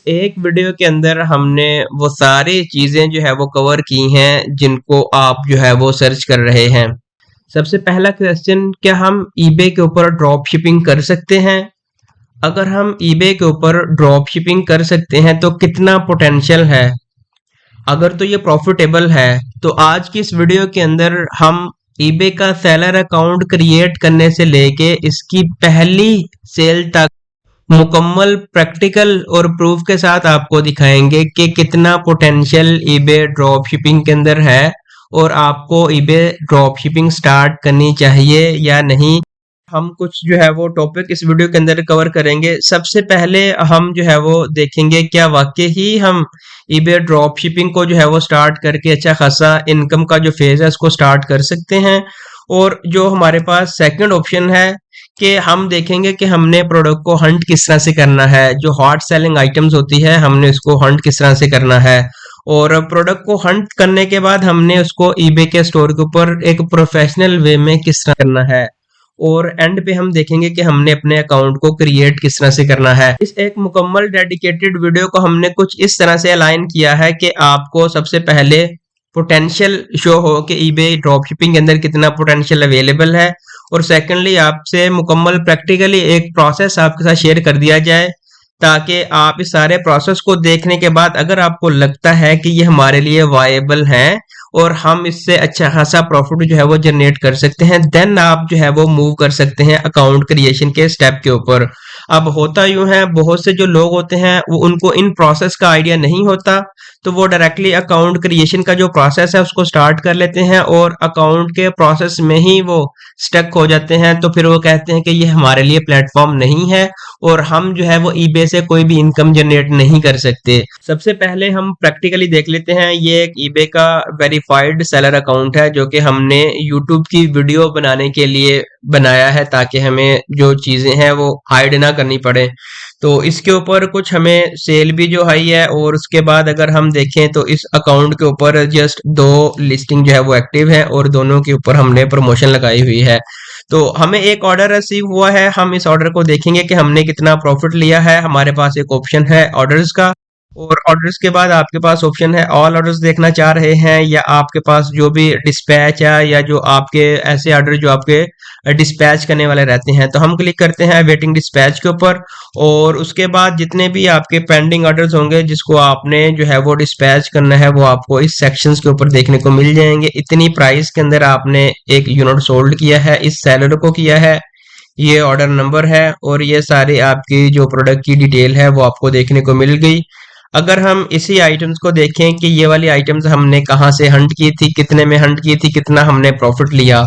एक वीडियो के अंदर हमने वो सारी चीजें जो है वो कवर की हैं जिनको आप जो है वो सर्च कर रहे हैं। सबसे पहला क्वेश्चन, क्या हम ईबे के ऊपर ड्रॉप शिपिंग कर सकते हैं? अगर हम ईबे के ऊपर ड्रॉप शिपिंग कर सकते हैं तो कितना पोटेंशियल है? अगर तो ये प्रॉफिटेबल है तो आज की इस वीडियो के अंदर हम ईबे का सेलर अकाउंट क्रिएट करने से लेके इसकी पहली सेल तक मुकम्मल प्रैक्टिकल और प्रूफ के साथ आपको दिखाएंगे कि कितना पोटेंशियल ईबे ड्रॉप शिपिंग के अंदर है और आपको ईबे ड्रॉप शिपिंग स्टार्ट करनी चाहिए या नहीं। हम कुछ जो है वो टॉपिक इस वीडियो के अंदर कवर करेंगे। सबसे पहले हम जो है वो देखेंगे क्या वाकई ही हम ईबे ड्रॉप शिपिंग को जो है वो स्टार्ट करके अच्छा खासा इनकम का जो फेज है उसको स्टार्ट कर सकते हैं। और जो हमारे पास सेकंड ऑप्शन है कि हम देखेंगे कि हमने प्रोडक्ट को हंट किस तरह से करना है। जो हॉट सेलिंग आइटम्स होती है हमने उसको हंट किस तरह से करना है और प्रोडक्ट को हंट करने के बाद हमने उसको ईबे के स्टोर के ऊपर एक प्रोफेशनल वे में किस तरह करना है। और एंड पे हम देखेंगे कि हमने अपने अकाउंट को क्रिएट किस तरह से करना है। इस एक मुकम्मल डेडिकेटेड वीडियो को हमने कुछ इस तरह से अलाइन किया है कि आपको सबसे पहले पोटेंशियल शो हो कि ईबे ड्रॉप शिपिंग के अंदर कितना पोटेंशियल अवेलेबल है और सेकंडली आपसे मुकम्मल प्रैक्टिकली एक प्रोसेस आपके साथ शेयर कर दिया जाए ताकि आप इस सारे प्रोसेस को देखने के बाद अगर आपको लगता है कि ये हमारे लिए वायबल है और हम इससे अच्छा खासा प्रॉफिट जो है वो जनरेट कर सकते हैं, देन आप जो है वो मूव कर सकते हैं अकाउंट क्रिएशन के स्टेप के ऊपर। अब होता यूं है, बहुत से जो लोग होते हैं वो उनको इन प्रोसेस का आइडिया नहीं होता तो वो डायरेक्टली अकाउंट क्रिएशन का जो प्रोसेस है उसको स्टार्ट कर लेते हैं और अकाउंट के प्रोसेस में ही वो स्टक हो जाते हैं। तो फिर वो कहते हैं कि ये हमारे लिए प्लेटफॉर्म नहीं है और हम जो है वो ईबे से कोई भी इनकम जनरेट नहीं कर सकते। सबसे पहले हम प्रैक्टिकली देख लेते हैं। ये एक ईबे का वेरीफाइड सेलर अकाउंट है जो कि हमने यूट्यूब की वीडियो बनाने के लिए बनाया है ताकि हमें जो चीजें हैं वो हाइड ना करनी पड़े। तो इसके ऊपर कुछ हमें सेल भी जो हाई है और उसके बाद अगर हम देखें तो इस अकाउंट के ऊपर जस्ट दो लिस्टिंग जो है वो एक्टिव है और दोनों के ऊपर हमने प्रमोशन लगाई हुई है। तो हमें एक ऑर्डर रिसीव हुआ है, हम इस ऑर्डर को देखेंगे कि हमने कितना प्रॉफिट लिया है। हमारे पास एक ऑप्शन है ऑर्डर्स का और ऑर्डर्स के बाद आपके पास ऑप्शन है ऑल ऑर्डर्स देखना चाह रहे हैं या आपके पास जो भी डिस्पैच है या जो आपके ऐसे ऑर्डर जो आपके डिस्पैच करने वाले रहते हैं। तो हम क्लिक करते हैं वेटिंग डिस्पैच के ऊपर और उसके बाद जितने भी आपके पेंडिंग ऑर्डर्स होंगे जिसको आपने जो है वो डिस्पैच करना है वो आपको इस सेक्शंस के ऊपर देखने को मिल जाएंगे। इतनी प्राइस के अंदर आपने एक यूनिट सोल्ड किया है, इस सेलर को किया है, ये ऑर्डर नंबर है और ये सारी आपकी जो प्रोडक्ट की डिटेल है वो आपको देखने को मिल गई। अगर हम इसी आइटम्स को देखें कि ये वाली आइटम्स हमने कहाँ से हंट की थी, कितने में हंट की थी, कितना हमने प्रॉफिट लिया।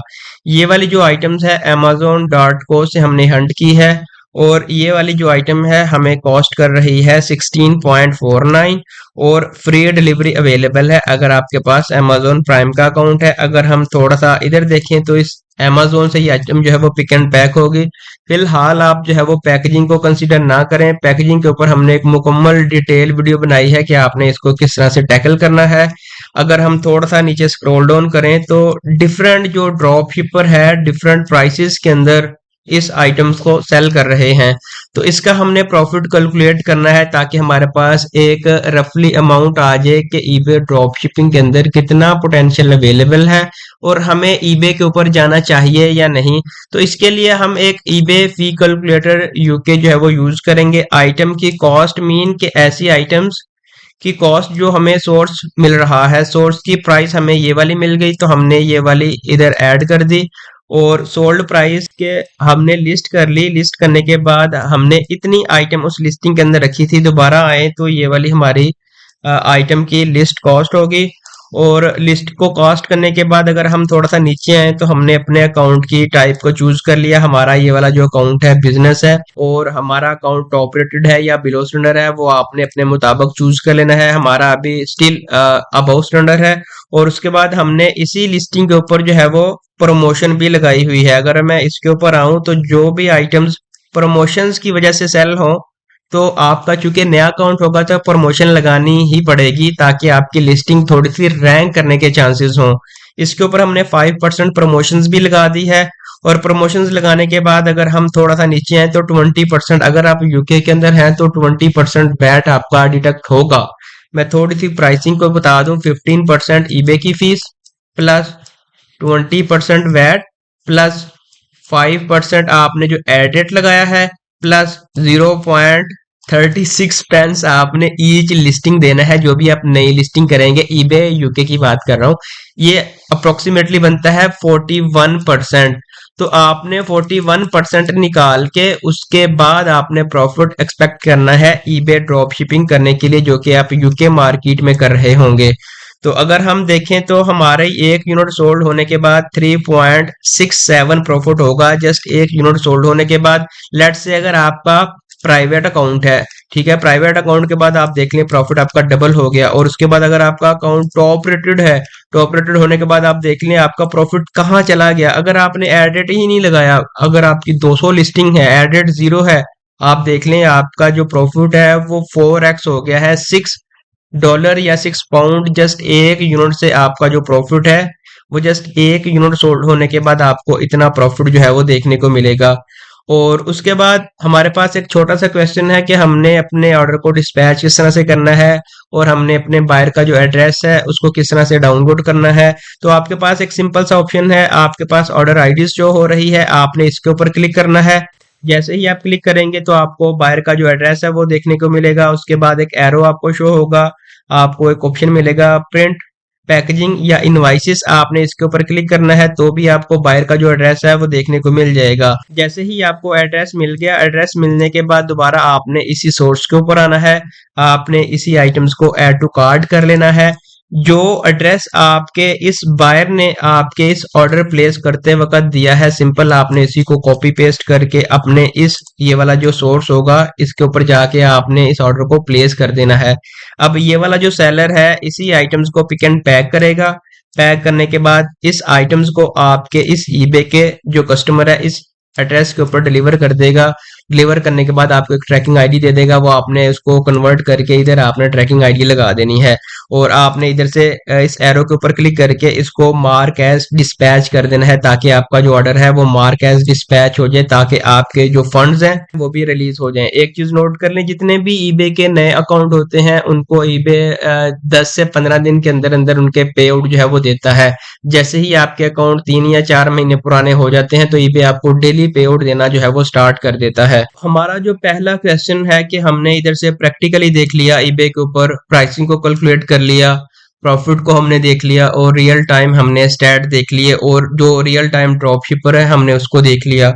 ये वाली जो आइटम्स है amazon.co से हमने हंट की है और ये वाली जो आइटम है हमें कॉस्ट कर रही है 16.49 और फ्री डिलीवरी अवेलेबल है अगर आपके पास अमेजोन प्राइम का अकाउंट है। अगर हम थोड़ा सा इधर देखें तो इस अमेजोन से ये आइटम जो है वो पिक एंड पैक होगी। फिलहाल आप जो है वो पैकेजिंग को कंसीडर ना करें। पैकेजिंग के ऊपर हमने एक मुकम्मल डिटेल वीडियो बनाई है कि आपने इसको किस तरह से टैकल करना है। अगर हम थोड़ा सा नीचे स्क्रॉल डाउन करें तो डिफरेंट जो ड्रॉप शिपर है डिफरेंट प्राइसेस के अंदर इस आइटम्स को सेल कर रहे हैं। तो इसका हमने प्रॉफिट कैलकुलेट करना है ताकि हमारे पास एक रफली अमाउंट आ जाए कि ईबे ड्रॉप शिपिंग के अंदर कितना पोटेंशियल अवेलेबल है और हमें ईबे के ऊपर जाना चाहिए या नहीं। तो इसके लिए हम एक ईबे फी कैलकुलेटर यूके जो है वो यूज करेंगे। आइटम की कॉस्ट मीन के ऐसी आइटम्स की कॉस्ट जो हमें सोर्स मिल रहा है, सोर्स की प्राइस हमें ये वाली मिल गई तो हमने ये वाली इधर ऐड कर दी और सोल्ड प्राइस के हमने लिस्ट कर ली। लिस्ट करने के बाद हमने इतनी आइटम उस लिस्टिंग के अंदर रखी थी, दोबारा आए तो ये वाली हमारी आइटम की लिस्ट कॉस्ट होगी। और लिस्ट को कॉस्ट करने के बाद अगर हम थोड़ा सा नीचे आए तो हमने अपने अकाउंट की टाइप को चूज कर लिया। हमारा ये वाला जो अकाउंट है बिजनेस है और हमारा अकाउंट ऑपरेटेड है या बिलो स्टैंडर्ड है वो आपने अपने मुताबिक चूज कर लेना है। हमारा अभी स्टिल अबव स्टैंडर्ड है और उसके बाद हमने इसी लिस्टिंग के ऊपर जो है वो प्रमोशन भी लगाई हुई है। अगर मैं इसके ऊपर आऊं तो जो भी आइटम्स प्रमोशंस की वजह से सेल हो तो आपका चूंकि नया अकाउंट होगा तो प्रमोशन लगानी ही पड़ेगी ताकि आपकी लिस्टिंग थोड़ी सी रैंक करने के चांसेस हों। इसके ऊपर हमने 5% प्रमोशंस भी लगा दी है और प्रमोशंस लगाने के बाद अगर हम थोड़ा सा नीचे हैं तो 20%, अगर आप यूके के अंदर हैं तो 20% वैट आपका डिडक्ट होगा। मैं थोड़ी सी प्राइसिंग को बता दूं, 15% ईबे की फीस प्लस 20% वैट प्लस 5% आपने जो एडेट लगाया है प्लस 0.36 पेंस आपने ईच लिस्टिंग देना है। जो भी आप नई लिस्टिंग करेंगे, ईबे यूके की बात कर रहा हूँ, ये अप्रोक्सीमेटली बनता है 41%। तो आपने 41% निकाल के उसके बाद आपने प्रॉफिट एक्सपेक्ट करना है ईबे ड्रॉप शिपिंग करने के लिए, जो कि आप यूके मार्केट में कर रहे होंगे। तो अगर हम देखें तो हमारे एक यूनिट सोल्ड होने के बाद 3.67 प्रॉफिट होगा, जस्ट एक यूनिट सोल्ड होने के बाद। लेट्स से अगर आपका प्राइवेट अकाउंट है, ठीक है, प्राइवेट अकाउंट के बाद आप देख लें प्रॉफिट आपका डबल हो गया। और उसके बाद अगर आपका अकाउंट टॉप रेटेड है, टॉप रेटेड होने के बाद आप देख लें आपका प्रॉफिट कहाँ चला गया। अगर आपने एडेड ही नहीं लगाया, अगर आपकी 200 लिस्टिंग है, एडेड 0 है, आप देख लें आपका जो प्रॉफिट है वो 4x हो गया है। $6 या £6 जस्ट एक यूनिट से आपका जो प्रॉफिट है वो जस्ट एक यूनिट सोल्ड होने के बाद आपको इतना प्रॉफिट जो है वो देखने को मिलेगा। और उसके बाद हमारे पास एक छोटा सा क्वेश्चन है कि हमने अपने ऑर्डर को डिस्पैच किस तरह से करना है और हमने अपने बायर का जो एड्रेस है उसको किस तरह से डाउनलोड करना है। तो आपके पास एक सिंपल सा ऑप्शन है, आपके पास ऑर्डर आईडी शो हो रही है, आपने इसके ऊपर क्लिक करना है। जैसे ही आप क्लिक करेंगे तो आपको बायर का जो एड्रेस है वो देखने को मिलेगा। उसके बाद एक एरो आपको शो होगा, आपको एक ऑप्शन मिलेगा प्रिंट पैकेजिंग या इनवाइसिस, आपने इसके ऊपर क्लिक करना है तो भी आपको बायर का जो एड्रेस है वो देखने को मिल जाएगा। जैसे ही आपको एड्रेस मिल गया, एड्रेस मिलने के बाद दोबारा आपने इसी सोर्स के ऊपर आना है, आपने इसी आइटम्स को ऐड टू कार्ट कर लेना है। जो एड्रेस आपके इस बायर ने आपके इस ऑर्डर प्लेस करते वक्त दिया है, सिंपल आपने इसी को कॉपी पेस्ट करके अपने इस ये वाला जो सोर्स होगा इसके ऊपर जाके आपने इस ऑर्डर को प्लेस कर देना है। अब ये वाला जो सेलर है इसी आइटम्स को पिक एंड पैक करेगा। पैक करने के बाद इस आइटम्स को आपके इस ईबे के जो कस्टमर है इस एड्रेस के ऊपर डिलीवर कर देगा। डिलीवर करने के बाद आपको एक ट्रैकिंग आईडी दे देगा, वो आपने उसको कन्वर्ट करके इधर आपने ट्रैकिंग आईडी लगा देनी है और आपने इधर से इस एरो के ऊपर क्लिक करके इसको मार्क एज डिस्पैच कर देना है, ताकि आपका जो ऑर्डर है वो मार्क एज डिस्पैच हो जाए, ताकि आपके जो फंड्स हैं वो भी रिलीज हो जाएं। एक चीज नोट कर लें, जितने भी ईबे के नए अकाउंट होते हैं उनको ईबे 10 से 15 दिन के अंदर अंदर उनके पे आउट जो है वो देता है। जैसे ही आपके अकाउंट 3 या 4 महीने पुराने हो जाते हैं तो ईबे आपको डेली पे आउट देना जो है वो स्टार्ट कर देता है। हमारा जो पहला क्वेश्चन है कि हमने इधर से प्रैक्टिकली देख लिया, ईबे के ऊपर प्राइसिंग को कैलकुलेट कर लिया, प्रॉफिट को हमने देख लिया और रियल टाइम हमने स्टैट देख लिए और जो रियल टाइम ड्रॉप शिपर है हमने उसको देख लिया।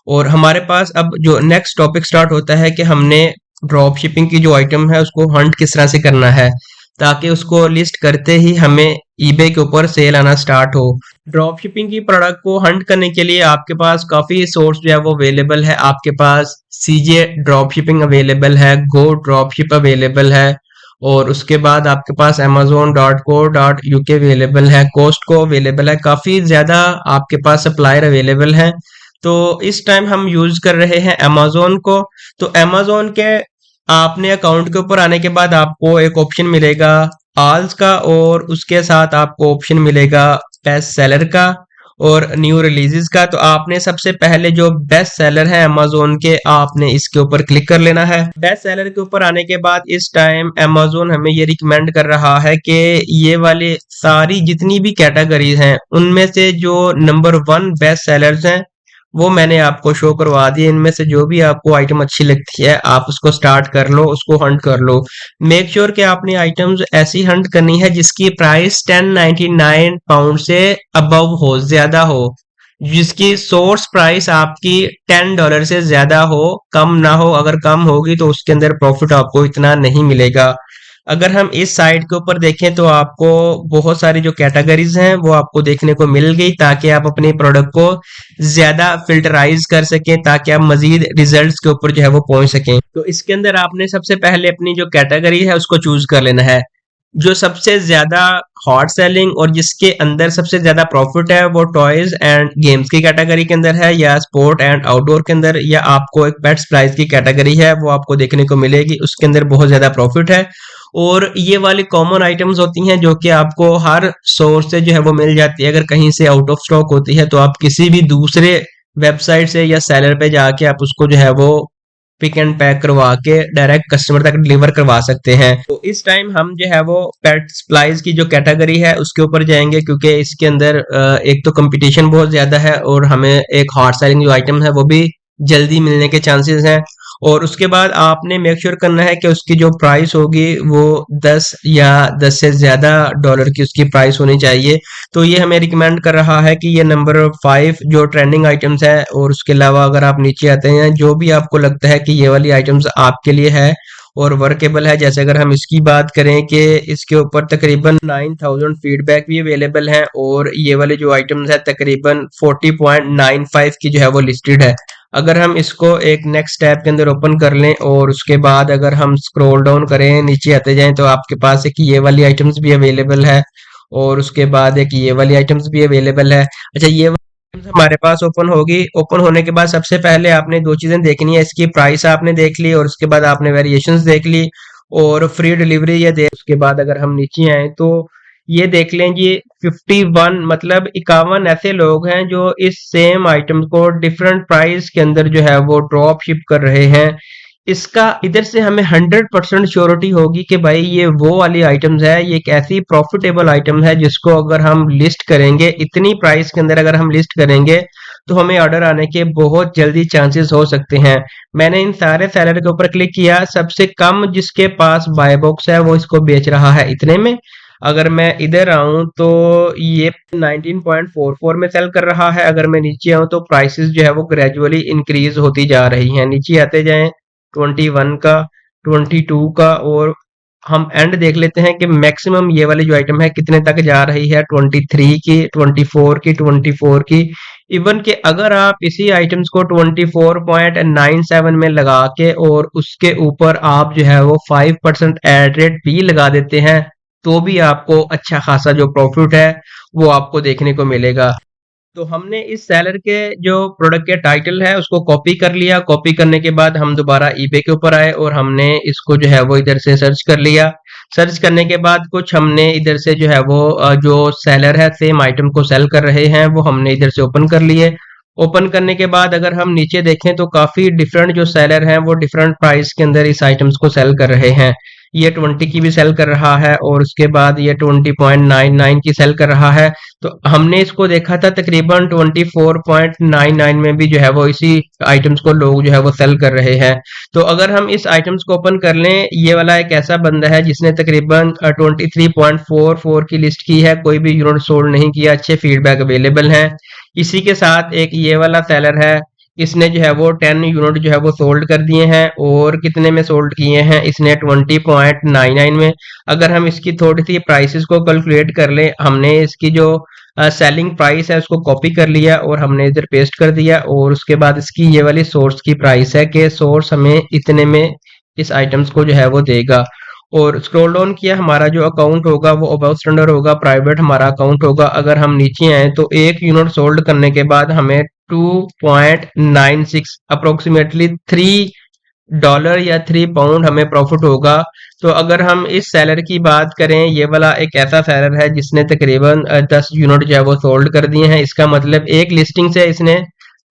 और हमारे पास अब जो नेक्स्ट टॉपिक स्टार्ट होता है कि हमने ड्रॉप शिपिंग की जो आइटम है उसको हंट किस तरह से करना है, ताकि उसको लिस्ट करते ही हमें ईबे के ऊपर सेल आना स्टार्ट हो। ड्रॉप शिपिंग की प्रोडक्ट को हंट करने के लिए आपके पास काफी सोर्स जो है वो अवेलेबल है। आपके पास सीजे ड्रॉप शिपिंग अवेलेबल है, गो ड्रॉप शिप अवेलेबल है और उसके बाद आपके पास amazon.co.uk अवेलेबल है, Costco अवेलेबल है, काफी ज्यादा आपके पास सप्लायर अवेलेबल हैं। तो इस टाइम हम यूज कर रहे हैं अमेजोन को। तो अमेजोन के आपने अकाउंट के ऊपर आने के बाद आपको एक ऑप्शन मिलेगा आल्स का और उसके साथ आपको ऑप्शन मिलेगा बेस्ट सेलर का और न्यू रिलीजेस का। तो आपने सबसे पहले जो बेस्ट सेलर है अमेजोन के, आपने इसके ऊपर क्लिक कर लेना है। बेस्ट सेलर के ऊपर आने के बाद इस टाइम अमेजोन हमें ये रिकमेंड कर रहा है कि ये वाले सारी जितनी भी कैटेगरीज हैं उनमें से जो नंबर 1 बेस्ट सेलर्स हैं वो मैंने आपको शो करवा दिए। इनमें से जो भी आपको आइटम अच्छी लगती है आप उसको स्टार्ट कर लो, उसको हंट कर लो। मेक श्योर कि आपने आइटम्स ऐसी हंट करनी है जिसकी प्राइस £10.99 से अबव हो, ज्यादा हो, जिसकी सोर्स प्राइस आपकी $10 से ज्यादा हो, कम ना हो। अगर कम होगी तो उसके अंदर प्रॉफिट आपको इतना नहीं मिलेगा। अगर हम इस साइट के ऊपर देखें तो आपको बहुत सारी जो कैटेगरीज हैं वो आपको देखने को मिल गई, ताकि आप अपने प्रोडक्ट को ज्यादा फिल्टराइज कर सकें, ताकि आप मजीद रिजल्ट्स के ऊपर जो है वो पहुंच सकें। तो इसके अंदर आपने सबसे पहले अपनी जो कैटेगरी है उसको चूज कर लेना है। जो सबसे ज्यादा हॉट सेलिंग और जिसके अंदर सबसे ज्यादा प्रॉफिट है वो टॉयज एंड गेम्स की कैटेगरी के अंदर है, या स्पोर्ट एंड आउटडोर के अंदर, या आपको एक पेट सप्लाईज की कैटेगरी है वो आपको देखने को मिलेगी, उसके अंदर बहुत ज्यादा प्रॉफिट है। और ये वाली कॉमन आइटम्स होती हैं जो कि आपको हर सोर्स से जो है वो मिल जाती है। अगर कहीं से आउट ऑफ स्टॉक होती है तो आप किसी भी दूसरे वेबसाइट से या सेलर पे जाके आप उसको जो है वो पिक एंड पैक करवा के डायरेक्ट कस्टमर तक डिलीवर करवा सकते हैं। तो इस टाइम हम जो है वो पेट सप्लाईज की जो कैटेगरी है उसके ऊपर जाएंगे, क्योंकि इसके अंदर एक तो कंपटीशन बहुत ज्यादा है और हमें एक हॉट सेलिंग जो आइटम है वो भी जल्दी मिलने के चांसेस हैं। और उसके बाद आपने मेक श्योर करना है कि उसकी जो प्राइस होगी वो 10 या 10 से ज्यादा डॉलर की उसकी प्राइस होनी चाहिए। तो ये हमें रिकमेंड कर रहा है कि ये नंबर 5 जो ट्रेंडिंग आइटम्स है, और उसके अलावा अगर आप नीचे आते हैं जो भी आपको लगता है कि ये वाली आइटम्स आपके लिए है और वर्केबल है, जैसे अगर हम इसकी बात करें कि इसके ऊपर तकरीबन 9000 फीडबैक भी अवेलेबल हैं और ये वाले जो आइटम्स है तकरीबन 40.95 की जो है वो लिस्टेड है। अगर हम इसको एक नेक्स्ट टैब के अंदर ओपन कर लें और उसके बाद अगर हम स्क्रॉल डाउन करें नीचे आते जाएं तो आपके पास एक ये वाली आइटम्स भी अवेलेबल है और उसके बाद एक ये वाली आइटम्स भी अवेलेबल है। अच्छा, ये वाली items हमारे पास ओपन होगी। ओपन होने के बाद सबसे पहले आपने दो चीजें देखनी है, इसकी प्राइस आपने देख ली और उसके बाद आपने वेरिएशंस देख ली और फ्री डिलीवरी ये दे। उसके बाद अगर हम नीचे आए तो ये देख लें जी, 51 मतलब 51 ऐसे लोग हैं जो इस सेम आइटम को डिफरेंट प्राइस के अंदर जो है वो ड्रॉप शिप कर रहे हैं। इसका इधर से हमें 100% श्योरिटी होगी कि भाई ये वो वाली आइटम्स है, ये एक ऐसी प्रॉफिटेबल आइटम है जिसको अगर हम लिस्ट करेंगे इतनी प्राइस के अंदर अगर हम लिस्ट करेंगे तो हमें ऑर्डर आने के बहुत जल्दी चांसेस हो सकते हैं। मैंने इन सारे सेलर के ऊपर क्लिक किया, सबसे कम जिसके पास बाय बॉक्स है वो इसको बेच रहा है इतने में। अगर मैं इधर आऊं तो ये 19.44 में सेल कर रहा है। अगर मैं नीचे आऊं तो प्राइसेस जो है वो ग्रेजुअली इंक्रीज होती जा रही हैं। नीचे आते जाएं 21 का, 22 का, और हम एंड देख लेते हैं कि मैक्सिमम ये वाली जो आइटम है कितने तक जा रही है, 23 की, 24 की, 24 की। इवन कि अगर आप इसी आइटम्स को 24.97 में लगा के और उसके ऊपर आप जो है वो 5% एड रेट भी लगा देते हैं तो भी आपको अच्छा खासा जो प्रॉफिट है वो आपको देखने को मिलेगा। तो हमने इस सेलर के जो प्रोडक्ट के टाइटल है उसको कॉपी कर लिया। कॉपी करने के बाद हम दोबारा ईबे के ऊपर आए और हमने इसको जो है वो इधर से सर्च कर लिया। सर्च करने के बाद कुछ हमने इधर से जो है वो जो सेलर है सेम आइटम को सेल कर रहे हैं वो हमने इधर से ओपन कर लिए। ओपन करने के बाद अगर हम नीचे देखें तो काफी डिफरेंट जो सेलर हैं वो डिफरेंट प्राइस के अंदर इस आइटम्स को सेल कर रहे हैं। ये 20 की भी सेल कर रहा है और उसके बाद ये 20.99 की सेल कर रहा है। तो हमने इसको देखा था तकरीबन 24.99 में भी जो है वो इसी आइटम्स को लोग जो है वो सेल कर रहे हैं। तो अगर हम इस आइटम्स को ओपन कर लें, ये वाला एक ऐसा बंदा है जिसने तकरीबन 23.44 की लिस्ट की है, कोई भी यूनिट सोल्ड नहीं किया, अच्छे फीडबैक अवेलेबल हैं। इसी के साथ एक ये वाला सेलर है, इसने जो है वो 10 यूनिट जो है वो सोल्ड कर दिए हैं और कितने में सोल्ड किए हैं इसने 20.99 में। अगर हम इसकी थोड़ी सी प्राइसेस को कैलकुलेट कर लें, हमने इसकी जो सेलिंग प्राइस है उसको कॉपी कर लिया और हमने इधर पेस्ट कर दिया और उसके बाद इसकी ये वाली सोर्स की प्राइस है कि सोर्स हमें इतने में इस आइटम्स को जो है वो देगा। और स्क्रॉल डाउन किया, हमारा जो अकाउंट होगा वो अबाउ स्टैंडर्ड होगा, प्राइवेट हमारा अकाउंट होगा। अगर हम नीचे आए तो एक यूनिट सोल्ड करने के बाद हमें 2.96 अप्रोक्सीमेटली $3 या £3 हमें प्रॉफिट होगा। तो अगर हम इस सेलर की बात करें, ये वाला एक ऐसा सेलर है जिसने तकरीबन 10 यूनिट जो है वो सोल्ड कर दिए हैं। इसका मतलब एक लिस्टिंग से इसने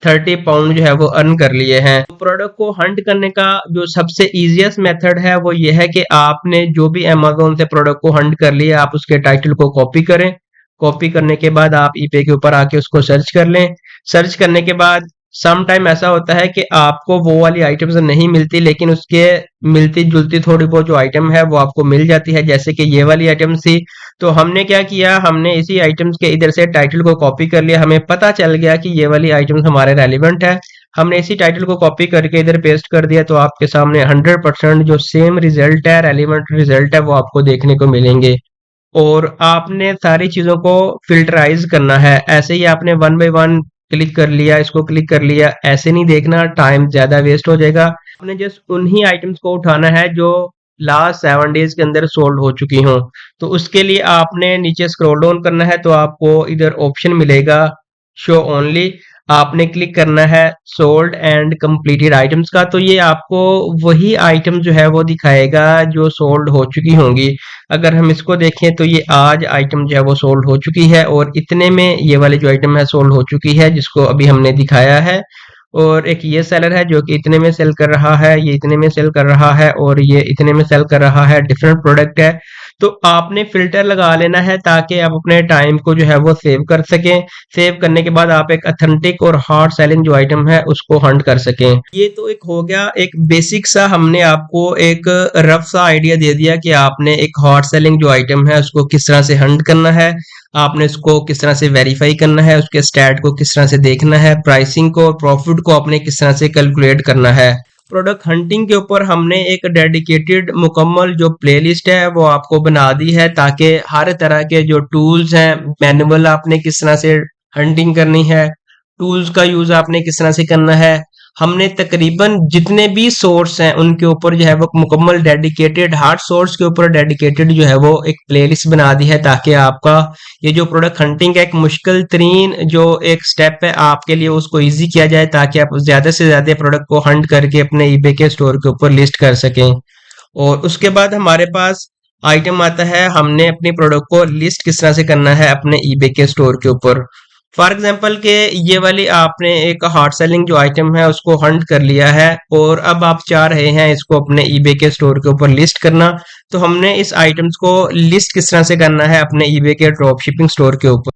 £30 जो है वो अर्न कर लिए हैं। तो प्रोडक्ट को हंट करने का जो सबसे इजीएस्ट मेथड है वो ये है कि आपने जो भी अमेज़न से प्रोडक्ट को हंट कर लिया आप उसके टाइटल को कॉपी करें। कॉपी करने के बाद आप ईबे के ऊपर आके उसको सर्च कर लें। सर्च करने के बाद सम टाइम ऐसा होता है कि आपको वो वाली आइटम्स नहीं मिलती, लेकिन उसके मिलती जुलती थोड़ी बहुत जो आइटम है वो आपको मिल जाती है, जैसे कि ये वाली आइटम थी। तो हमने क्या किया, हमने इसी आइटम्स के इधर से टाइटल को कॉपी कर लिया। हमें पता चल गया कि ये वाली आइटम्स हमारे रेलिवेंट है। हमने इसी टाइटल को कॉपी करके इधर पेस्ट कर दिया तो आपके सामने 100% जो सेम रिजल्ट है, रेलिवेंट रिजल्ट है, वो आपको देखने को मिलेंगे। और आपने सारी चीजों को फिल्टराइज करना है। ऐसे ही आपने वन बाय वन क्लिक कर लिया, इसको क्लिक कर लिया, ऐसे नहीं देखना, टाइम ज्यादा वेस्ट हो जाएगा। आपने जस्ट उन्हीं आइटम्स को उठाना है जो लास्ट 7 डेज के अंदर सोल्ड हो चुकी हों। तो उसके लिए आपने नीचे स्क्रॉल डाउन करना है तो आपको इधर ऑप्शन मिलेगा शो ओनली। आपने क्लिक करना है सोल्ड एंड कंप्लीटेड आइटम्स का, तो ये आपको वही आइटम जो है वो दिखाएगा जो सोल्ड हो चुकी होंगी। अगर हम इसको देखें तो ये आज आइटम जो है वो सोल्ड हो चुकी है और इतने में ये वाली जो आइटम है सोल्ड हो चुकी है जिसको अभी हमने दिखाया है। और एक ये सेलर है जो कि इतने में सेल कर रहा है, ये इतने में सेल कर रहा है और ये इतने में सेल कर रहा है, डिफरेंट प्रोडक्ट है। तो आपने फिल्टर लगा लेना है ताकि आप अपने टाइम को जो है वो सेव कर सकें। सेव करने के बाद आप एक अथेंटिक और हार्ड सेलिंग जो आइटम है उसको हंट कर सकें। ये तो एक हो गया, एक बेसिक सा हमने आपको एक रफ सा आइडिया दे दिया कि आपने एक हॉट सेलिंग जो आइटम है उसको किस तरह से हंट करना है, आपने इसको किस तरह से वेरीफाई करना है, उसके स्टैट को किस तरह से देखना है, प्राइसिंग को और प्रॉफिट को आपने किस तरह से कैलकुलेट करना है। प्रोडक्ट हंटिंग के ऊपर हमने एक डेडिकेटेड मुकम्मल जो प्लेलिस्ट है वो आपको बना दी है ताकि हर तरह के जो टूल्स हैं, मैनुअल आपने किस तरह से हंटिंग करनी है, टूल्स का यूज आपने किस तरह से करना है, हमने तकरीबन जितने भी सोर्स हैं उनके ऊपर जो है वो मुकम्मल डेडिकेटेड, हार्ड सोर्स के ऊपर डेडिकेटेड जो है वो एक प्लेलिस्ट बना दी है ताकि आपका ये जो प्रोडक्ट हंटिंग का एक मुश्किल तरीन जो एक स्टेप है आपके लिए उसको इजी किया जाए ताकि आप ज्यादा से ज्यादा प्रोडक्ट को हंट करके अपने ईबे के स्टोर के ऊपर लिस्ट कर सकें। और उसके बाद हमारे पास आइटम आता है हमने अपनी प्रोडक्ट को लिस्ट किस तरह से करना है अपने ईबे के स्टोर के ऊपर। फॉर एग्जांपल के ये वाली आपने एक हार्ड सेलिंग जो आइटम है उसको हंट कर लिया है और अब आप चाह रहे हैं इसको अपने ईबे के स्टोर के ऊपर लिस्ट करना। तो हमने इस आइटम्स को लिस्ट किस तरह से करना है अपने ईबे के ड्रॉप शिपिंग स्टोर के ऊपर।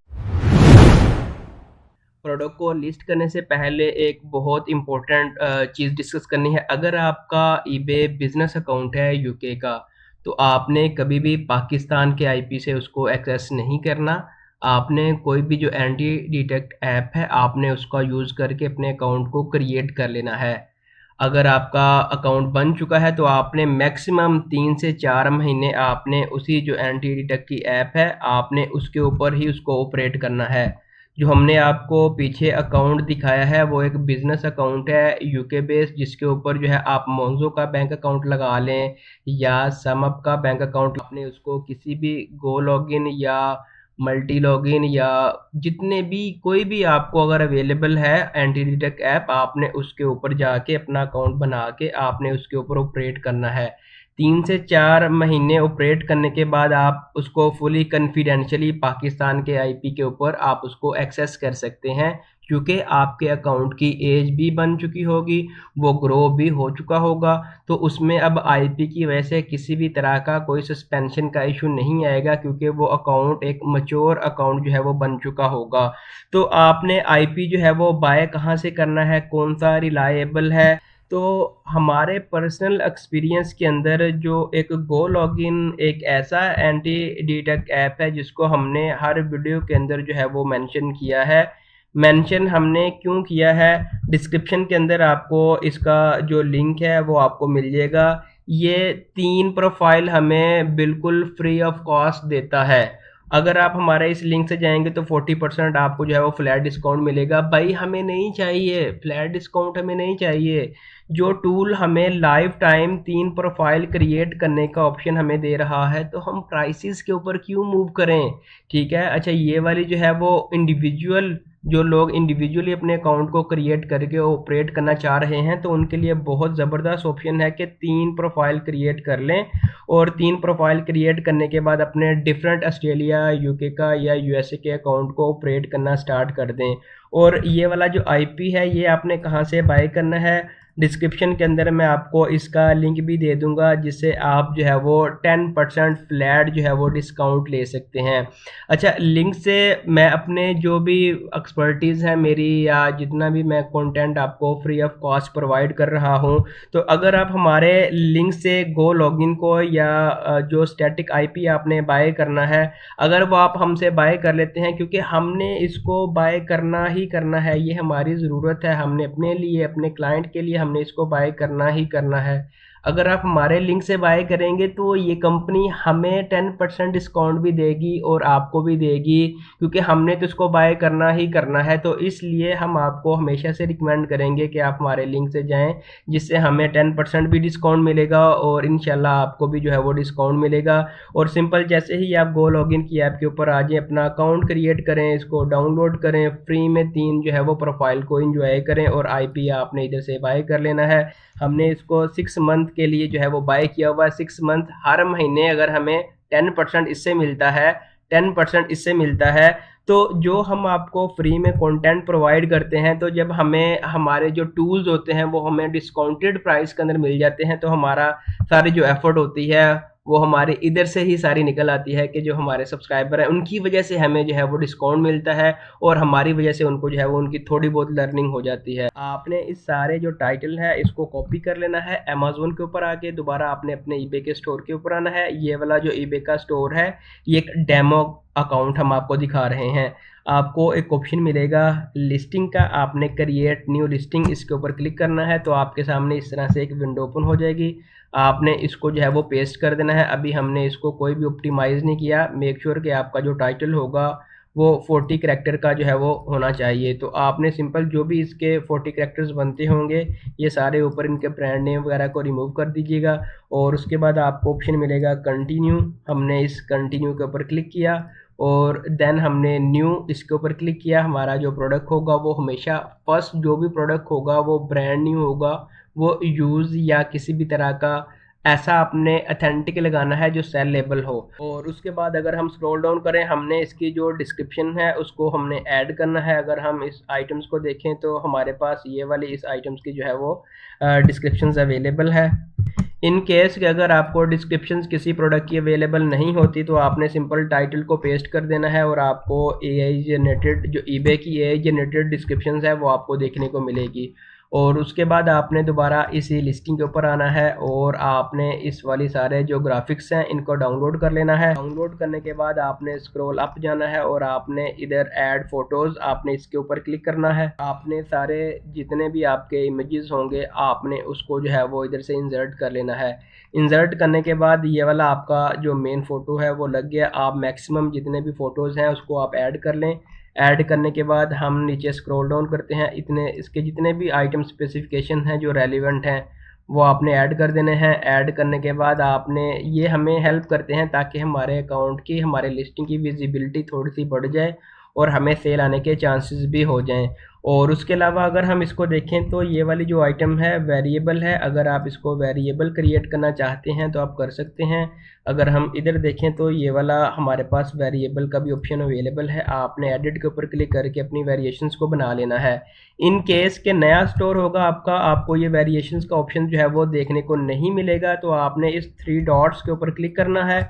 प्रोडक्ट को लिस्ट करने से पहले एक बहुत इंपॉर्टेंट चीज़ डिस्कस करनी है। अगर आपका ईबे बिजनेस अकाउंट है यूके का, तो आपने कभी भी पाकिस्तान के आईपी से उसको एक्सेस नहीं करना। आपने कोई भी जो एंटी डिटेक्ट ऐप है आपने उसका यूज़ करके अपने अकाउंट को क्रिएट कर लेना है। अगर आपका अकाउंट बन चुका है तो आपने मैक्सिमम 3 से 4 महीने आपने उसी जो एंटी डिटेक्ट की ऐप है आपने उसके ऊपर ही उसको ऑपरेट करना है। जो हमने आपको पीछे अकाउंट दिखाया है वो एक बिजनेस अकाउंट है यूके बेस्ड, जिसके ऊपर जो है आप मोंजो का बैंक अकाउंट लगा लें या समअप का बैंक अकाउंट, आपने उसको किसी भी गो लॉगिन या मल्टी लॉगिन या जितने भी कोई भी आपको अगर अवेलेबल है एंटी डिटेक्ट ऐप, आपने उसके ऊपर जाके अपना अकाउंट बना के आपने उसके ऊपर ऑपरेट करना है। 3 से 4 महीने ऑपरेट करने के बाद आप उसको फुली कॉन्फिडेंशियली पाकिस्तान के आईपी के ऊपर आप उसको एक्सेस कर सकते हैं, क्योंकि आपके अकाउंट की एज भी बन चुकी होगी, वो ग्रो भी हो चुका होगा। तो उसमें अब आईपी की वजह से किसी भी तरह का कोई सस्पेंशन का इशू नहीं आएगा, क्योंकि वो अकाउंट एक मैच्योर अकाउंट जो है वो बन चुका होगा। तो आपने आईपी जो है वो बाय कहाँ से करना है, कौन सा रिलायबल है। तो हमारे पर्सनल एक्सपीरियंस के अंदर जो एक गो लॉगिन एक ऐसा एंटी डिटेक्ट ऐप है जिसको हमने हर वीडियो के अंदर जो है वो मेंशन किया है। मेंशन हमने क्यों किया है, डिस्क्रिप्शन के अंदर आपको इसका जो लिंक है वो आपको मिल जाएगा। ये 3 प्रोफाइल हमें बिल्कुल फ्री ऑफ कॉस्ट देता है। अगर आप हमारे इस लिंक से जाएंगे तो 40% आपको जो है वो फ्लैट डिस्काउंट मिलेगा। भाई हमें नहीं चाहिए फ्लैट डिस्काउंट, हमें नहीं चाहिए। जो टूल हमें लाइफ टाइम 3 प्रोफाइल क्रिएट करने का ऑप्शन हमें दे रहा है, तो हम प्राइसेस के ऊपर क्यों मूव करें। ठीक है, अच्छा ये वाली जो है वो इंडिविजुअल, जो लोग इंडिविजुअली अपने अकाउंट को क्रिएट करके ऑपरेट करना चाह रहे हैं तो उनके लिए बहुत ज़बरदस्त ऑप्शन है कि 3 प्रोफाइल क्रिएट कर लें और 3 प्रोफाइल क्रिएट करने के बाद अपने डिफरेंट ऑस्ट्रेलिया, यूके का या यूएसए के अकाउंट को ऑपरेट करना स्टार्ट कर दें। और ये वाला जो आईपी है ये आपने कहाँ से बाय करना है, डिस्क्रिप्शन के अंदर मैं आपको इसका लिंक भी दे दूंगा, जिससे आप जो है वो 10% फ्लैट जो है वो डिस्काउंट ले सकते हैं। अच्छा, लिंक से मैं अपने जो भी एक्सपर्टीज़ है मेरी या जितना भी मैं कंटेंट आपको फ्री ऑफ कॉस्ट प्रोवाइड कर रहा हूं, तो अगर आप हमारे लिंक से गो लॉगिन को या जो स्टैटिक आईपी आपने बाय करना है, अगर वो आप हमसे बाय कर लेते हैं, क्योंकि हमने इसको बाय करना ही करना है, ये हमारी ज़रूरत है, हमने अपने लिए अपने क्लाइंट के लिए हमने इसको बाय करना ही करना है। अगर आप हमारे लिंक से बाय करेंगे तो ये कंपनी हमें 10% डिस्काउंट भी देगी और आपको भी देगी, क्योंकि हमने तो इसको बाय करना ही करना है। तो इसलिए हम आपको हमेशा से रिकमेंड करेंगे कि आप हमारे लिंक से जाएं, जिससे हमें 10% भी डिस्काउंट मिलेगा और इंशाल्लाह आपको भी जो है वो डिस्काउंट मिलेगा। और सिंपल जैसे ही आप गो लॉगिन की ऐप के ऊपर आ जाएं, अपना अकाउंट क्रिएट करें, इसको डाउनलोड करें, फ्री में 3 जो है वो प्रोफाइल को एंजॉय करें और आईपी आपने इधर से बाय कर लेना है। हमने इसको 6 मंथ के लिए जो है वो बाय किया हुआ है। 6 मंथ, हर महीने अगर हमें 10% इससे मिलता है, 10% इससे मिलता है, तो जो हम आपको फ्री में कंटेंट प्रोवाइड करते हैं, तो जब हमें हमारे जो टूल्स होते हैं वो हमें डिस्काउंटेड प्राइस के अंदर मिल जाते हैं, तो हमारा सारी जो एफर्ट होती है वो हमारे इधर से ही सारी निकल आती है कि जो हमारे सब्सक्राइबर हैं उनकी वजह से हमें जो है वो डिस्काउंट मिलता है और हमारी वजह से उनको जो है वो उनकी थोड़ी बहुत लर्निंग हो जाती है। आपने इस सारे जो टाइटल है इसको कॉपी कर लेना है, अमेज़न के ऊपर आके दोबारा आपने अपने ईबे के स्टोर के ऊपर आना है। ये वाला जो ईबे का स्टोर है ये एक डेमो अकाउंट हम आपको दिखा रहे हैं। आपको एक ऑप्शन मिलेगा लिस्टिंग का, आपने क्रिएट न्यू लिस्टिंग इसके ऊपर क्लिक करना है, तो आपके सामने इस तरह से एक विंडो ओपन हो जाएगी। आपने इसको जो है वो पेस्ट कर देना है। अभी हमने इसको कोई भी ऑप्टिमाइज़ नहीं किया। मेक श्योर कि आपका जो टाइटल होगा वो 40 करैक्टर का जो है वो होना चाहिए। तो आपने सिंपल जो भी इसके 40 करैक्टर्स बनते होंगे ये सारे ऊपर इनके ब्रांड नेम वगैरह को रिमूव कर दीजिएगा और उसके बाद आपको ऑप्शन मिलेगा कंटिन्यू। हमने इस कंटिन्यू के ऊपर क्लिक किया और देन हमने न्यू इसके ऊपर क्लिक किया। हमारा जो प्रोडक्ट होगा वो हमेशा फर्स्ट जो भी प्रोडक्ट होगा वो ब्रांड न्यू होगा, वो यूज़ या किसी भी तरह का ऐसा आपने अथेंटिक लगाना है जो सेलेबल हो। और उसके बाद अगर हम स्क्रॉल डाउन करें, हमने इसकी जो डिस्क्रिप्शन है उसको हमने ऐड करना है। अगर हम इस आइटम्स को देखें तो हमारे पास ये वाली इस आइटम्स की जो है वो डिस्क्रिप्शंस अवेलेबल है। इन केस कि अगर आपको डिस्क्रिप्शंस किसी प्रोडक्ट की अवेलेबल नहीं होती तो आपने सिंपल टाइटल को पेस्ट कर देना है और आपको एआई जनरेटेड जो ईबे की एआई जनरेटेड डिस्क्रिप्शंस है वो आपको देखने को मिलेगी। और उसके बाद आपने दोबारा इसी लिस्टिंग के ऊपर आना है और आपने इस वाली सारे जो ग्राफिक्स हैं इनको डाउनलोड कर लेना है। डाउनलोड करने के बाद आपने स्क्रॉल अप जाना है और आपने इधर ऐड फोटोज़ आपने इसके ऊपर क्लिक करना है। आपने सारे जितने भी आपके इमेजेस होंगे आपने उसको जो है वो इधर से इंसर्ट कर लेना है। इंसर्ट करने के बाद ये वाला आपका जो मेन फ़ोटो है वो लग गया। आप मैक्सिमम जितने भी फ़ोटोज़ हैं उसको आप ऐड कर लें। ऐड करने के बाद हम नीचे स्क्रॉल डाउन करते हैं, इतने इसके जितने भी आइटम स्पेसिफिकेशन हैं जो रेलिवेंट हैं वो आपने ऐड कर देने हैं। ऐड करने के बाद आपने ये हमें हेल्प करते हैं ताकि हमारे अकाउंट की हमारे लिस्टिंग की विजिबिलिटी थोड़ी सी बढ़ जाए और हमें सेल आने के चांसेस भी हो जाएं। और उसके अलावा अगर हम इसको देखें तो ये वाली जो आइटम है वेरिएबल है। अगर आप इसको वेरिएबल क्रिएट करना चाहते हैं तो आप कर सकते हैं। अगर हम इधर देखें तो ये वाला हमारे पास वेरिएबल का भी ऑप्शन अवेलेबल है। आपने एडिट के ऊपर क्लिक करके अपनी वेरिएशंस को बना लेना है। इन केस के नया स्टोर होगा आपका, आपको ये वेरिएशंस का ऑप्शन जो है वो देखने को नहीं मिलेगा, तो आपने इस 3 डॉट्स के ऊपर क्लिक करना है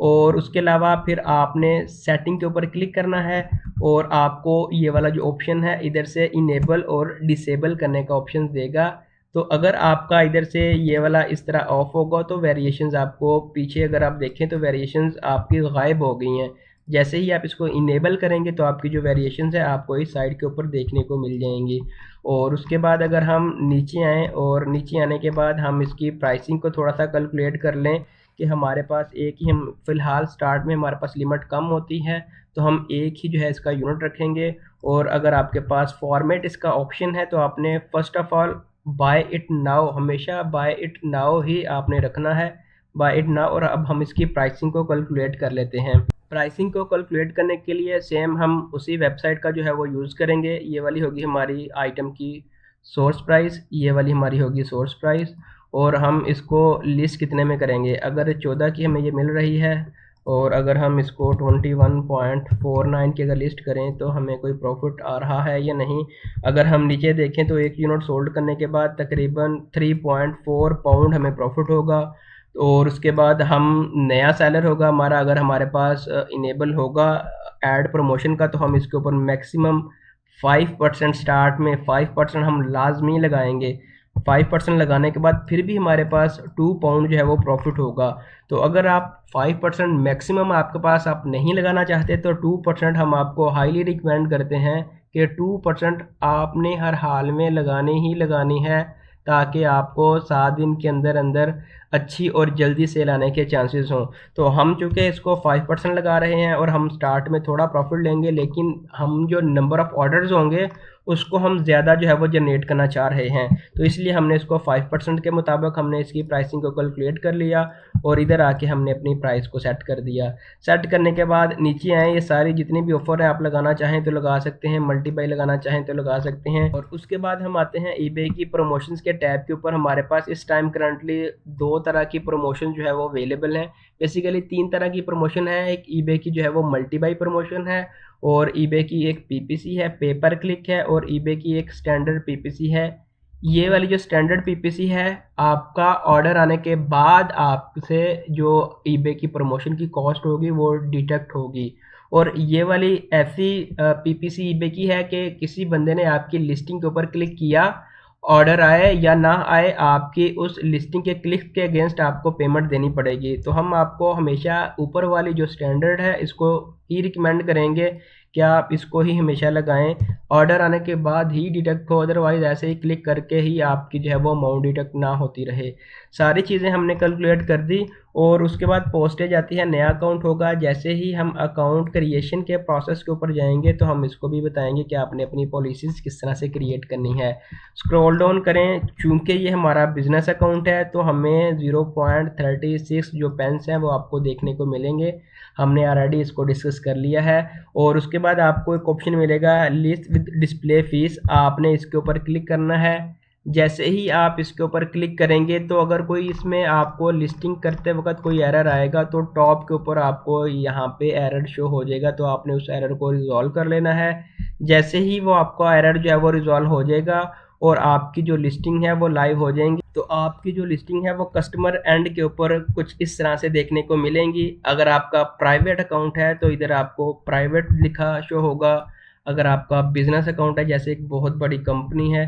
और उसके अलावा फिर आपने सेटिंग के ऊपर क्लिक करना है और आपको ये वाला जो ऑप्शन है इधर से इनेबल और डिसेबल करने का ऑप्शन देगा। तो अगर आपका इधर से ये वाला इस तरह ऑफ होगा तो वेरिएशंस आपको पीछे अगर आप देखें तो वेरिएशंस आपकी गायब हो गई हैं। जैसे ही आप इसको इनेबल करेंगे तो आपकी जो वेरिएशंस है आपको इस साइड के ऊपर देखने को मिल जाएंगी। और उसके बाद अगर हम नीचे आएँ और नीचे आने के बाद हम इसकी प्राइसिंग को थोड़ा सा कैलकुलेट कर लें कि हमारे पास एक ही हम फ़िलहाल स्टार्ट में हमारे पास लिमिट कम होती है तो हम एक ही जो है इसका यूनिट रखेंगे। और अगर आपके पास फॉर्मेट इसका ऑप्शन है तो आपने first of all buy it now, हमेशा बाय इट नाउ ही आपने रखना है, बाय इट नाउ। और अब हम इसकी प्राइसिंग को कैलकुलेट कर लेते हैं। प्राइसिंग को कैलकुलेट करने के लिए सेम हम उसी वेबसाइट का जो है वो यूज़ करेंगे। ये वाली होगी हमारी आइटम की सोर्स प्राइस, ये वाली हमारी होगी सोर्स प्राइस। और हम इसको लिस्ट कितने में करेंगे, अगर 14 की हमें ये मिल रही है और अगर हम इसको 21.49 की अगर लिस्ट करें तो हमें कोई प्रॉफिट आ रहा है या नहीं। अगर हम नीचे देखें तो एक यूनिट सोल्ड करने के बाद तकरीबन 3.4 पाउंड हमें प्रॉफिट होगा। और उसके बाद हम नया सेलर होगा हमारा, अगर हमारे पास इनेबल होगा ऐड प्रमोशन का तो हम इसके ऊपर मैक्सिमम 5% स्टार्ट में 5% हम लाजमी लगाएंगे। 5% लगाने के बाद फिर भी हमारे पास 2 पाउंड जो है वो प्रॉफिट होगा। तो अगर आप 5% मैक्सिमम आपके पास आप नहीं लगाना चाहते तो 2% हम आपको हाईली रिकमेंड करते हैं कि 2% आपने हर हाल में लगानी ही लगानी है ताकि आपको 7 दिन के अंदर अंदर अच्छी और जल्दी सेल आने के चांसेस हों। तो हम चूँकि इसको 5% लगा रहे हैं और हम स्टार्ट में थोड़ा प्रॉफिट लेंगे, लेकिन हम जो नंबर ऑफ़ ऑर्डर्स होंगे उसको हम ज़्यादा जो है वो जनरेट करना चाह रहे हैं। तो इसलिए हमने इसको 5% के मुताबिक हमने इसकी प्राइसिंग को कैलकुलेट कर लिया और इधर आके हमने अपनी प्राइस को सेट कर दिया। सेट करने के बाद नीचे आए, ये सारी जितनी भी ऑफ़र है आप लगाना चाहें तो लगा सकते हैं, मल्टीबाई लगाना चाहें तो लगा सकते हैं। और उसके बाद हम आते हैं ईबे की प्रमोशंस के टैब के ऊपर। हमारे पास इस टाइम करंटली 2 तरह की प्रमोशन जो है वो अवेलेबल हैं। बेसिकली 3 तरह की प्रमोशन है। एक ईबे की जो है वो मल्टीबाई प्रमोशन है, और ईबे की एक पीपीसी है, पे पर क्लिक है, और ईबे की एक स्टैंडर्ड पीपीसी है। ये वाली जो स्टैंडर्ड पीपीसी है, आपका ऑर्डर आने के बाद आपसे जो ईबे की प्रमोशन की कॉस्ट होगी वो डिडक्ट होगी। और ये वाली ऐसी पीपीसी ईबे की है कि किसी बंदे ने आपकी लिस्टिंग के ऊपर क्लिक किया, ऑर्डर आए या ना आए, आपकी उस लिस्टिंग के क्लिक के अगेंस्ट आपको पेमेंट देनी पड़ेगी। तो हम आपको हमेशा ऊपर वाली जो स्टैंडर्ड है इसको ही रिकमेंड करेंगे कि आप इसको ही हमेशा लगाएं, ऑर्डर आने के बाद ही डिडक्ट हो, अदरवाइज़ ऐसे ही क्लिक करके ही आपकी जो है वो अमाउंट डिडक्ट ना होती रहे। सारी चीज़ें हमने कैलकुलेट कर दी और उसके बाद पोस्टेज आती है, नया अकाउंट होगा। जैसे ही हम अकाउंट क्रिएशन के प्रोसेस के ऊपर जाएंगे तो हम इसको भी बताएंगे कि आपने अपनी पॉलिसीज़ किस तरह से क्रिएट करनी है। स्क्रॉल डाउन करें, चूँकि ये हमारा बिजनेस अकाउंट है तो हमें 0.36 जो पेंस हैं वो आपको देखने को मिलेंगे। हमने ऑलरेडी इसको डिस्कस कर लिया है। और उसके बाद आपको एक ऑप्शन मिलेगा लिस्ट विद डिस्प्ले फीस, आपने इसके ऊपर क्लिक करना है। जैसे ही आप इसके ऊपर क्लिक करेंगे तो अगर कोई इसमें आपको लिस्टिंग करते वक्त कोई एरर आएगा तो टॉप के ऊपर आपको यहाँ पे एरर शो हो जाएगा, तो आपने उस एरर को रिजॉल्व कर लेना है। जैसे ही वो आपका एरर जो है वो रिजॉल्व हो जाएगा और आपकी जो लिस्टिंग है वो लाइव हो जाएंगी, तो आपकी जो लिस्टिंग है वो कस्टमर एंड के ऊपर कुछ इस तरह से देखने को मिलेंगी। अगर आपका प्राइवेट अकाउंट है तो इधर आपको प्राइवेट लिखा शो होगा। अगर आपका बिजनेस अकाउंट है, जैसे एक बहुत बड़ी कंपनी है,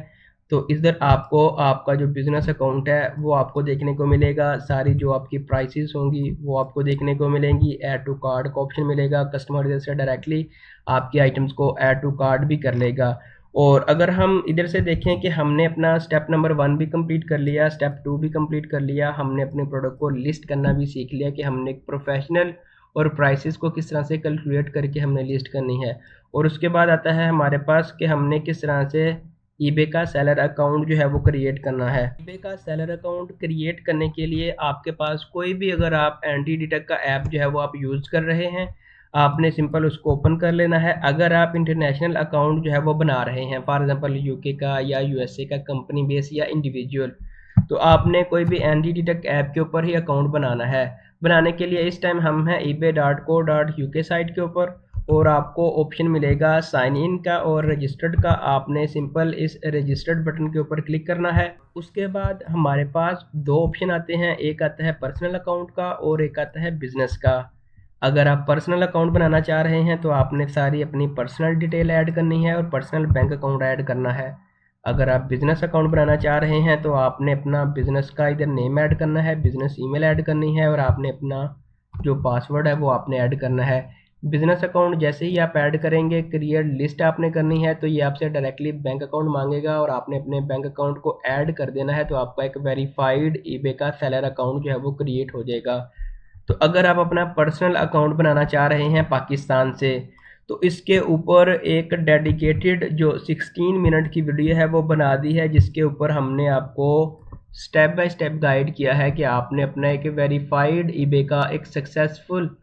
तो इधर आपको आपका जो बिजनेस अकाउंट है वो आपको देखने को मिलेगा। सारी जो आपकी प्राइसेस होंगी वो आपको देखने को मिलेंगी। ऐड टू कार्ड का ऑप्शन मिलेगा, कस्टमर इधर से डायरेक्टली आपकी आइटम्स को ऐड टू कार्ड भी कर लेगा। और अगर हम इधर से देखें कि हमने अपना स्टेप नंबर 1 भी कंप्लीट कर लिया, स्टेप 2 भी कंप्लीट कर लिया, हमने अपने प्रोडक्ट को लिस्ट करना भी सीख लिया कि हमने एक प्रोफेशनल और प्राइसेस को किस तरह से कैलकुलेट करके हमने लिस्ट करनी है। और उसके बाद आता है हमारे पास कि हमने किस तरह से ईबे का सेलर अकाउंट जो है वो क्रिएट करना है। ईबे का सेलर अकाउंट क्रिएट करने के लिए आपके पास कोई भी, अगर आप एंटी डिडक्ट का ऐप जो है वो आप यूज़ कर रहे हैं, आपने सिंपल उसको ओपन कर लेना है। अगर आप इंटरनेशनल अकाउंट जो है वो बना रहे हैं, फॉर एग्जांपल यूके का या यूएसए का कंपनी बेस या इंडिविजुअल, तो आपने कोई भी एंटी डिडक्ट ऐप के ऊपर ही अकाउंट बनाना है। बनाने के लिए इस टाइम हम हैं ebay.co.uk साइट के ऊपर, और आपको ऑप्शन मिलेगा साइन इन का और रजिस्टर्ड का। आपने सिंपल इस रजिस्टर्ड बटन के ऊपर क्लिक करना है। उसके बाद हमारे पास 2 ऑप्शन आते हैं, एक आता है पर्सनल अकाउंट का और एक आता है बिजनेस का। अगर आप पर्सनल अकाउंट बनाना चाह रहे हैं तो आपने सारी अपनी पर्सनल डिटेल ऐड करनी है और पर्सनल बैंक अकाउंट ऐड करना है। अगर आप बिज़नेस अकाउंट बनाना चाह रहे हैं तो आपने अपना बिज़नेस का इधर नेम ऐड करना है, बिज़नेस ईमेल ऐड करनी है, और आपने अपना जो पासवर्ड है वो आपने ऐड करना है। बिज़नेस अकाउंट जैसे ही आप ऐड करेंगे, क्रिएट लिस्ट आपने करनी है, तो ये आपसे डायरेक्टली बैंक अकाउंट मांगेगा और आपने अपने बैंक अकाउंट को ऐड कर देना है, तो आपका एक वेरीफाइड ईबे का सेलर अकाउंट जो है वो क्रिएट हो जाएगा। तो अगर आप अपना पर्सनल अकाउंट बनाना चाह रहे हैं पाकिस्तान से, तो इसके ऊपर एक डेडिकेटेड जो 16 मिनट की वीडियो है वो बना दी है, जिसके ऊपर हमने आपको स्टेप बाय स्टेप गाइड किया है कि आपने अपना एक वेरीफाइड ईबे का एक सक्सेसफुल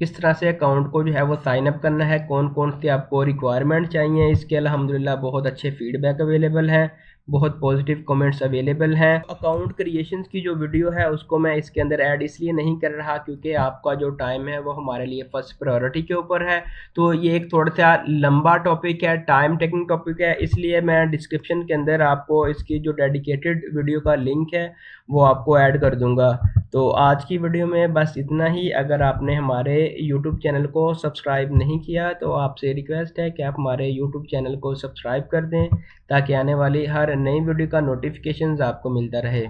किस तरह से अकाउंट को जो है वो साइन अप करना है, कौन कौन सी आपको रिक्वायरमेंट चाहिए। इसके अल्हम्दुलिल्लाह बहुत अच्छे फीडबैक अवेलेबल हैं, बहुत पॉजिटिव कमेंट्स अवेलेबल हैं। अकाउंट क्रिएशन की जो वीडियो है उसको मैं इसके अंदर ऐड इसलिए नहीं कर रहा क्योंकि आपका जो टाइम है वो हमारे लिए फर्स्ट प्रायोरिटी के ऊपर है। तो ये एक थोड़ा सा लंबा टॉपिक है, टाइम टेकिंग टॉपिक है, इसलिए मैं डिस्क्रिप्शन के अंदर आपको इसकी जो डेडिकेटेड वीडियो का लिंक है वो आपको ऐड कर दूंगा। तो आज की वीडियो में बस इतना ही। अगर आपने हमारे यूट्यूब चैनल को सब्सक्राइब नहीं किया तो आपसे रिक्वेस्ट है कि आप हमारे यूट्यूब चैनल को सब्सक्राइब कर दें ताकि आने वाली हर नई वीडियो का नोटिफिकेशन आपको मिलता रहे।